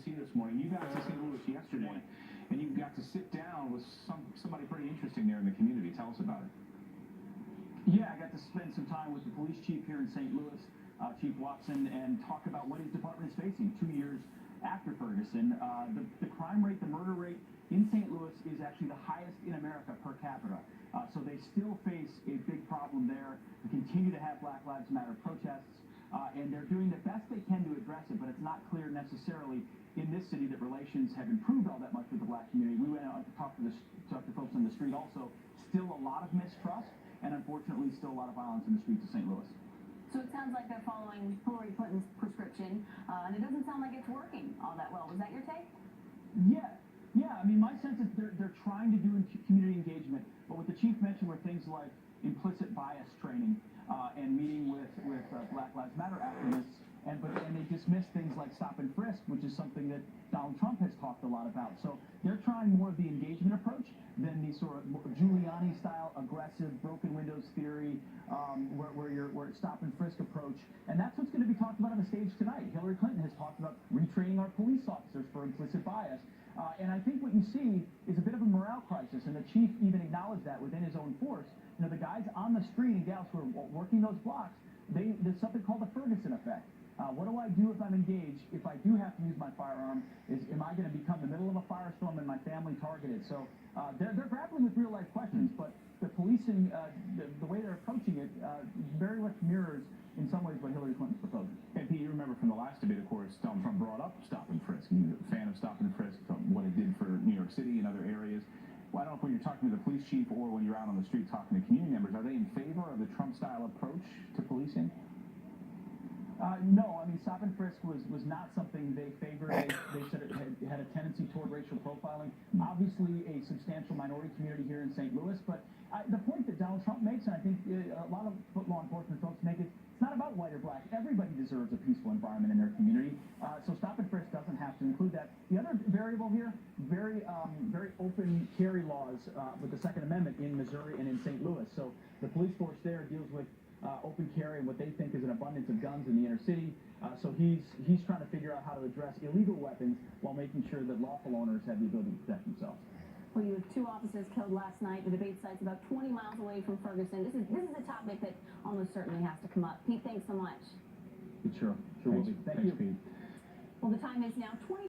see this morning. You got to St. Louis yesterday, and you got to sit down with somebody pretty interesting there in the community. Tell us about it. Yeah, I got to spend some time with the police chief here in St. Louis, Chief Watson, and talk about what his department is facing 2 years after Ferguson. The crime rate, the murder rate in St. Louis is actually the highest in America per capita. So they still face a big problem there. They continue to have Black Lives Matter protests, and they're doing the best they can to address it, but it's not clear necessarily in this city that relations have improved all that much with the black community. We went out to talk to folks on the street also. Still a lot of mistrust, and unfortunately still a lot of violence in the streets of St. Louis. So it sounds like they're following Hillary Clinton's prescription, and it doesn't sound like it's working all that well. Was that your take? Yeah. I mean, my sense is they're trying to do community engagement, but what the chief mentioned were things like implicit bias training and meeting with Black Lives Matter activists, and they dismissed things like stop and frisk, which is something that Donald Trump has talked a lot about. So they're trying more of the engagement approach than the sort of Giuliani-style aggressive broken windows theory, where stop and frisk approach. And that's what's going to be talked about on the stage tonight. Hillary Clinton has talked about retraining our police officers for implicit bias. And I think what you see is a bit of a morale crisis, and the chief even acknowledged that within his own force. You know, the guys on the street and gals who are working those blocks, there's something called the Ferguson effect. What do I do if I'm engaged? If I do have to use my firearm, am I going to become the middle of a firestorm and my family targeted? So they're grappling with real-life questions, but the policing, the way they're approaching it, very much mirrors in some ways what Hillary Clinton's proposing. And Pete, you remember from the last debate, of course, Donald Trump brought up stop and frisk. He's a fan of stop and frisk, what it did for New York City and other areas. Well, I don't know if when you're talking to the police chief or when you're out on the street talking to community members, are they in favor of the Trump-style approach to policing? No, I mean, stop and frisk was not something they favored. They said it had a tendency toward racial profiling. Obviously, a substantial minority community here in St. Louis, but the point that Donald Trump makes, and I think a lot of law enforcement folks make it, it's not about white or black. Everybody deserves a peaceful environment in their community, so stop and frisk doesn't have to include that. The other variable here, very open carry laws with the Second Amendment in Missouri and in St. Louis. So the police force there deals with open carry and what they think is an abundance of guns in the inner city. So he's trying to figure out how to address illegal weapons while making sure that lawful owners have the ability to protect themselves. Well, you have 2 officers killed last night. The debate site's about 20 miles away from Ferguson. This is a topic that almost certainly has to come up. Pete, thanks so much. It sure will be. Thank you. Pete. Well, the time is now 20.